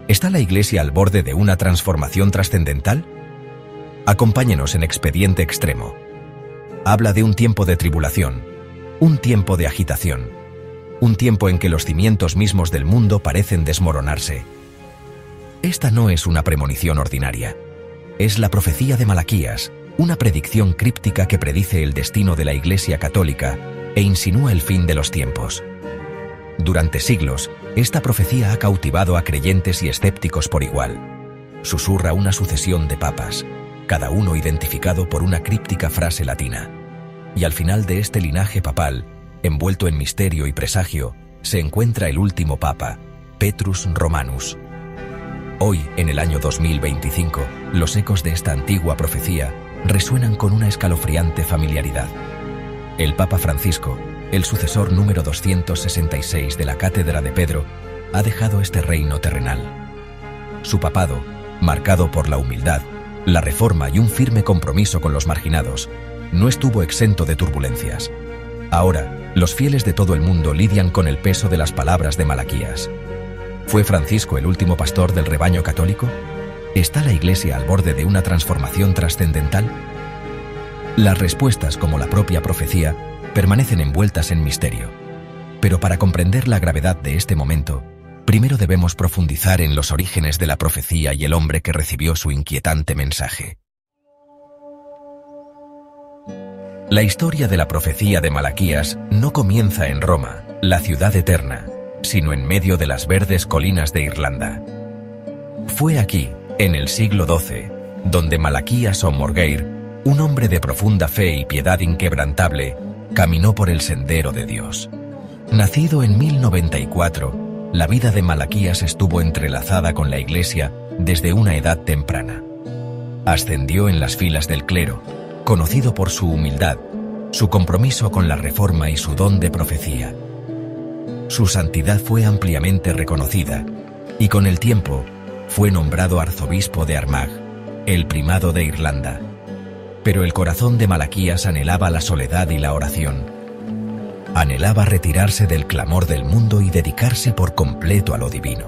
¿Está la Iglesia al borde de una transformación trascendental? Acompáñenos en Expediente Extremo. Habla de un tiempo de tribulación, un tiempo de agitación, un tiempo en que los cimientos mismos del mundo parecen desmoronarse. Esta no es una premonición ordinaria. Es la profecía de Malaquías, una predicción críptica que predice el destino de la Iglesia católica e insinúa el fin de los tiempos. Durante siglos, esta profecía ha cautivado a creyentes y escépticos por igual. Susurra una sucesión de papas, cada uno identificado por una críptica frase latina. Y al final de este linaje papal, envuelto en misterio y presagio, se encuentra el último papa, Petrus Romanus. Hoy, en el año 2025, los ecos de esta antigua profecía resuenan con una escalofriante familiaridad. El Papa Francisco, el sucesor número 266 de la Cátedra de Pedro, ha dejado este reino terrenal. Su papado, marcado por la humildad, la reforma y un firme compromiso con los marginados, no estuvo exento de turbulencias. Ahora, los fieles de todo el mundo lidian con el peso de las palabras de Malaquías. ¿Fue Francisco el último pastor del rebaño católico? ¿Está la Iglesia al borde de una transformación trascendental? Las respuestas, como la propia profecía, permanecen envueltas en misterio. Pero para comprender la gravedad de este momento, primero debemos profundizar en los orígenes de la profecía y el hombre que recibió su inquietante mensaje. La historia de la profecía de Malaquías no comienza en Roma, la ciudad eterna, sino en medio de las verdes colinas de Irlanda. Fue aquí, en el siglo XII, donde Malaquías o Morgeir, un hombre de profunda fe y piedad inquebrantable, caminó por el sendero de Dios. Nacido en 1094, la vida de Malaquías estuvo entrelazada con la Iglesia desde una edad temprana. Ascendió en las filas del clero, conocido por su humildad, su compromiso con la reforma y su don de profecía. Su santidad fue ampliamente reconocida y con el tiempo fue nombrado arzobispo de Armagh, el primado de Irlanda. Pero el corazón de Malaquías anhelaba la soledad y la oración. Anhelaba retirarse del clamor del mundo y dedicarse por completo a lo divino.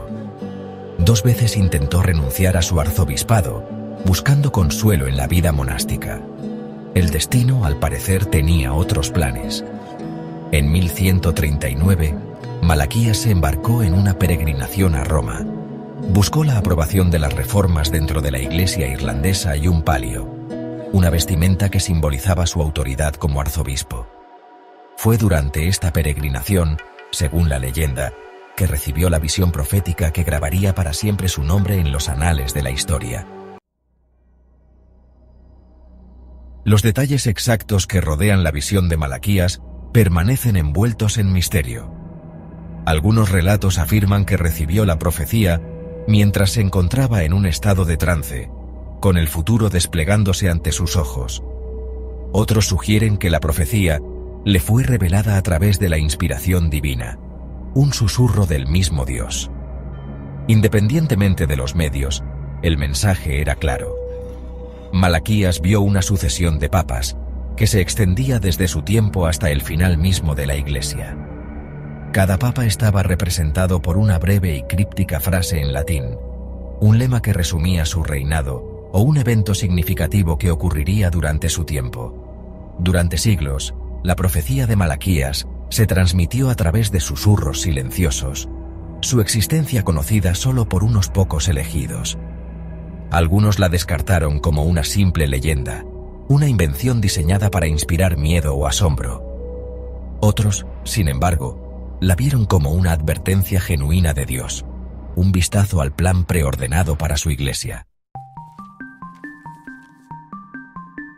2 veces intentó renunciar a su arzobispado, buscando consuelo en la vida monástica. El destino, al parecer, tenía otros planes. En 1139, Malaquías se embarcó en una peregrinación a Roma. Buscó la aprobación de las reformas dentro de la Iglesia irlandesa y un palio, una vestimenta que simbolizaba su autoridad como arzobispo. Fue durante esta peregrinación, según la leyenda, que recibió la visión profética que grabaría para siempre su nombre en los anales de la historia. Los detalles exactos que rodean la visión de Malaquías permanecen envueltos en misterio. Algunos relatos afirman que recibió la profecía mientras se encontraba en un estado de trance, con el futuro desplegándose ante sus ojos. Otros sugieren que la profecía le fue revelada a través de la inspiración divina, un susurro del mismo Dios. Independientemente de los medios, el mensaje era claro. Malaquías vio una sucesión de papas que se extendía desde su tiempo hasta el final mismo de la Iglesia. Cada papa estaba representado por una breve y críptica frase en latín, un lema que resumía su reinado o un evento significativo que ocurriría durante su tiempo. Durante siglos, la profecía de Malaquías se transmitió a través de susurros silenciosos, su existencia conocida solo por unos pocos elegidos. Algunos la descartaron como una simple leyenda, una invención diseñada para inspirar miedo o asombro. Otros, sin embargo, la vieron como una advertencia genuina de Dios, un vistazo al plan preordenado para su Iglesia.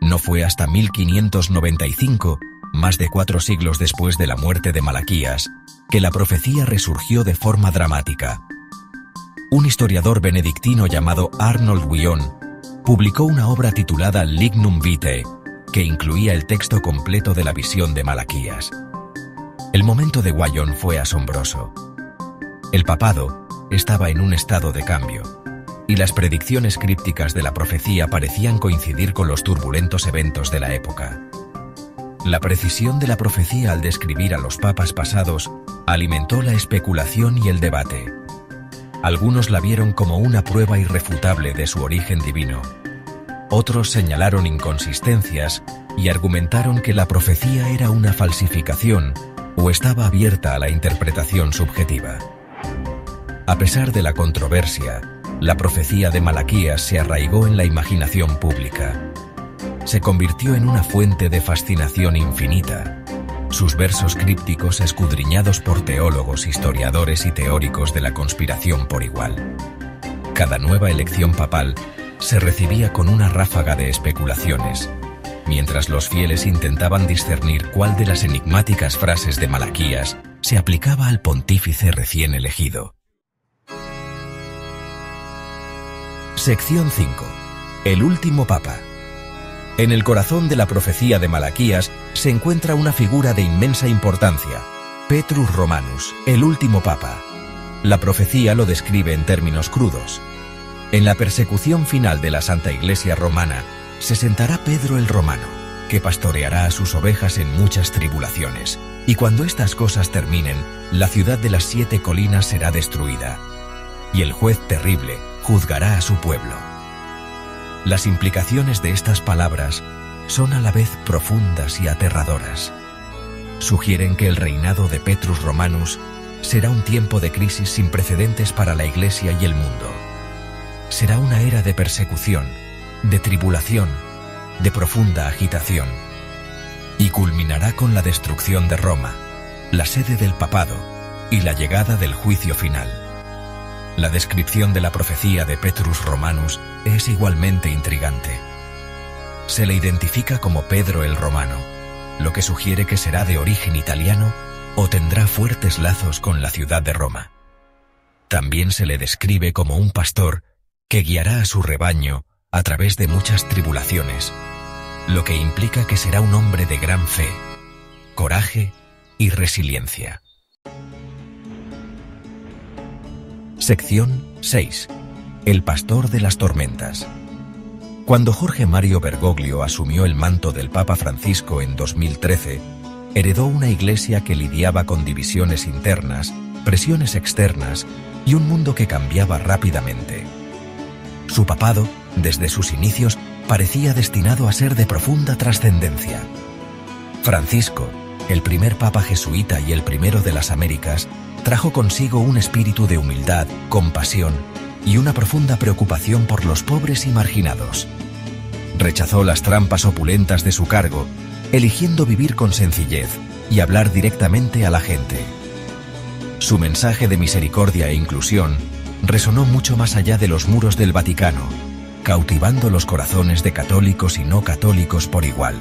No fue hasta 1595, más de 4 siglos después de la muerte de Malaquías, que la profecía resurgió de forma dramática. Un historiador benedictino llamado Arnold Wion publicó una obra titulada Lignum Vitae, que incluía el texto completo de la visión de Malaquías. El momento de Wion fue asombroso. El papado estaba en un estado de cambio, y las predicciones crípticas de la profecía parecían coincidir con los turbulentos eventos de la época. La precisión de la profecía al describir a los papas pasados alimentó la especulación y el debate. Algunos la vieron como una prueba irrefutable de su origen divino. Otros señalaron inconsistencias y argumentaron que la profecía era una falsificación o estaba abierta a la interpretación subjetiva. A pesar de la controversia, la profecía de Malaquías se arraigó en la imaginación pública. Se convirtió en una fuente de fascinación infinita. Sus versos crípticos escudriñados por teólogos, historiadores y teóricos de la conspiración por igual. Cada nueva elección papal se recibía con una ráfaga de especulaciones, mientras los fieles intentaban discernir cuál de las enigmáticas frases de Malaquías se aplicaba al pontífice recién elegido. Sección 5. El último papa. En el corazón de la profecía de Malaquías se encuentra una figura de inmensa importancia, Petrus Romanus, el último papa. La profecía lo describe en términos crudos. En la persecución final de la Santa Iglesia romana, se sentará Pedro el Romano, que pastoreará a sus ovejas en muchas tribulaciones, y cuando estas cosas terminen, la ciudad de las 7 colinas será destruida, y el juez terrible juzgará a su pueblo. Las implicaciones de estas palabras son a la vez profundas y aterradoras. Sugieren que el reinado de Petrus Romanus será un tiempo de crisis sin precedentes para la Iglesia y el mundo. Será una era de persecución, de tribulación, de profunda agitación, y culminará con la destrucción de Roma, la sede del papado, y la llegada del juicio final. La descripción de la profecía de Petrus Romanus es igualmente intrigante. Se le identifica como Pedro el Romano, lo que sugiere que será de origen italiano o tendrá fuertes lazos con la ciudad de Roma. También se le describe como un pastor que guiará a su rebaño a través de muchas tribulaciones, lo que implica que será un hombre de gran fe, coraje y resiliencia. Sección 6. El pastor de las tormentas. Cuando Jorge Mario Bergoglio asumió el manto del Papa Francisco en 2013, heredó una iglesia que lidiaba con divisiones internas, presiones externas y un mundo que cambiaba rápidamente. Su papado, desde sus inicios, parecía destinado a ser de profunda trascendencia. Francisco, el primer papa jesuita y el primero de las Américas, trajo consigo un espíritu de humildad, compasión y una profunda preocupación por los pobres y marginados. Rechazó las trampas opulentas de su cargo, eligiendo vivir con sencillez y hablar directamente a la gente. Su mensaje de misericordia e inclusión resonó mucho más allá de los muros del Vaticano, cautivando los corazones de católicos y no católicos por igual.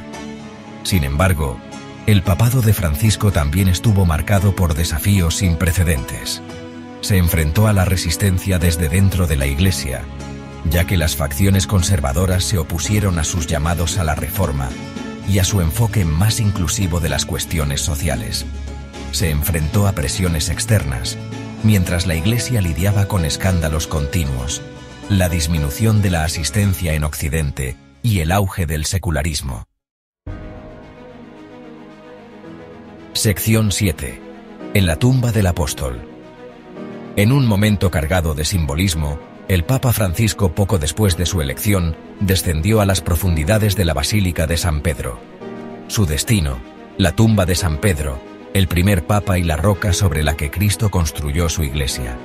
Sin embargo, el papado de Francisco también estuvo marcado por desafíos sin precedentes. Se enfrentó a la resistencia desde dentro de la Iglesia, ya que las facciones conservadoras se opusieron a sus llamados a la reforma y a su enfoque más inclusivo de las cuestiones sociales. Se enfrentó a presiones externas, mientras la Iglesia lidiaba con escándalos continuos, la disminución de la asistencia en Occidente y el auge del secularismo. Sección 7. En la tumba del apóstol. En un momento cargado de simbolismo, el Papa Francisco, poco después de su elección, descendió a las profundidades de la Basílica de San Pedro. Su destino, la tumba de San Pedro, el primer papa y la roca sobre la que Cristo construyó su iglesia.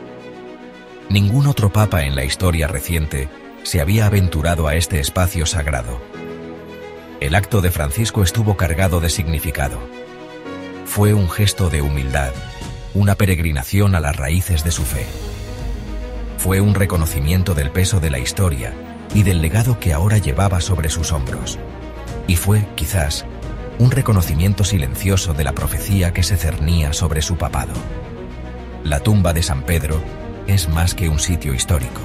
Ningún otro papa en la historia reciente se había aventurado a este espacio sagrado. El acto de Francisco estuvo cargado de significado. Fue un gesto de humildad, una peregrinación a las raíces de su fe. Fue un reconocimiento del peso de la historia y del legado que ahora llevaba sobre sus hombros. Y fue, quizás, un reconocimiento silencioso de la profecía que se cernía sobre su papado. La tumba de San Pedro es más que un sitio histórico.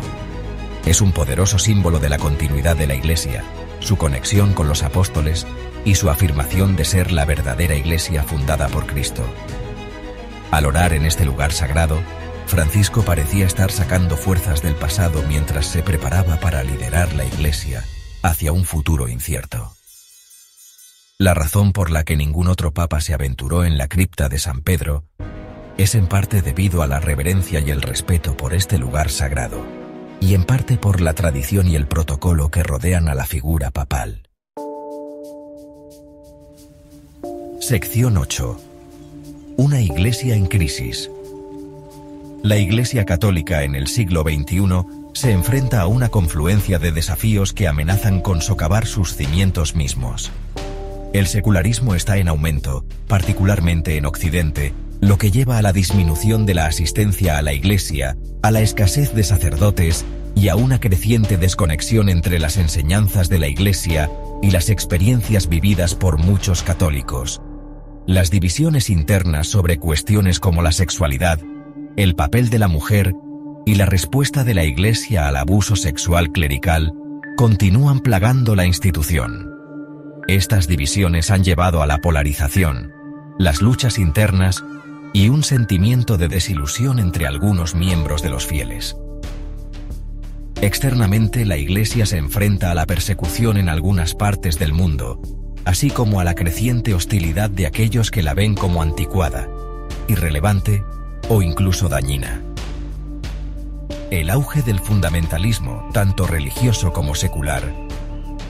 Es un poderoso símbolo de la continuidad de la Iglesia, su conexión con los apóstoles y su afirmación de ser la verdadera Iglesia fundada por Cristo. Al orar en este lugar sagrado, Francisco parecía estar sacando fuerzas del pasado mientras se preparaba para liderar la Iglesia hacia un futuro incierto. La razón por la que ningún otro papa se aventuró en la cripta de San Pedro es en parte debido a la reverencia y el respeto por este lugar sagrado, y en parte por la tradición y el protocolo que rodean a la figura papal. Sección 8. Una iglesia en crisis. La Iglesia Católica en el siglo XXI se enfrenta a una confluencia de desafíos que amenazan con socavar sus cimientos mismos. El secularismo está en aumento, particularmente en Occidente, lo que lleva a la disminución de la asistencia a la Iglesia, a la escasez de sacerdotes y a una creciente desconexión entre las enseñanzas de la Iglesia y las experiencias vividas por muchos católicos. Las divisiones internas sobre cuestiones como la sexualidad, el papel de la mujer y la respuesta de la Iglesia al abuso sexual clerical continúan plagando la institución. Estas divisiones han llevado a la polarización, las luchas internas y un sentimiento de desilusión entre algunos miembros de los fieles. Externamente, la Iglesia se enfrenta a la persecución en algunas partes del mundo, así como a la creciente hostilidad de aquellos que la ven como anticuada, irrelevante o incluso dañina. El auge del fundamentalismo, tanto religioso como secular,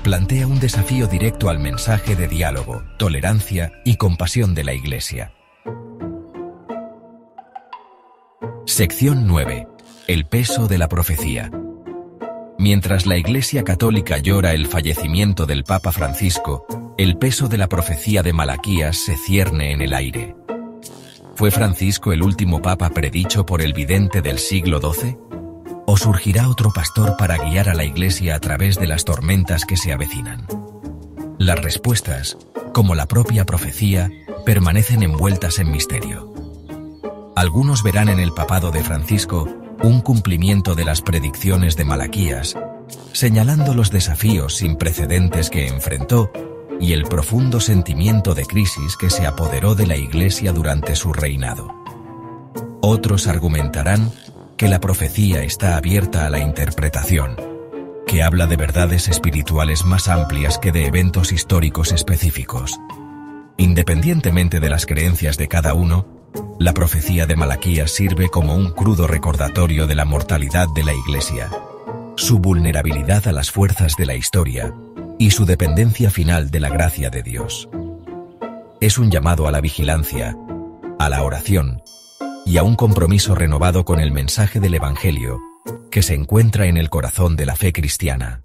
plantea un desafío directo al mensaje de diálogo, tolerancia y compasión de la Iglesia. Sección 9. El peso de la profecía. Mientras la Iglesia Católica llora el fallecimiento del Papa Francisco, el peso de la profecía de Malaquías se cierne en el aire. ¿Fue Francisco el último papa predicho por el vidente del siglo XII? ¿O surgirá otro pastor para guiar a la Iglesia a través de las tormentas que se avecinan? Las respuestas, como la propia profecía, permanecen envueltas en misterio. Algunos verán en el papado de Francisco un cumplimiento de las predicciones de Malaquías, señalando los desafíos sin precedentes que enfrentó y el profundo sentimiento de crisis que se apoderó de la Iglesia durante su reinado. Otros argumentarán que la profecía está abierta a la interpretación, que habla de verdades espirituales más amplias que de eventos históricos específicos. Independientemente de las creencias de cada uno, la profecía de Malaquías sirve como un crudo recordatorio de la mortalidad de la Iglesia, su vulnerabilidad a las fuerzas de la historia y su dependencia final de la gracia de Dios. Es un llamado a la vigilancia, a la oración y a un compromiso renovado con el mensaje del Evangelio que se encuentra en el corazón de la fe cristiana.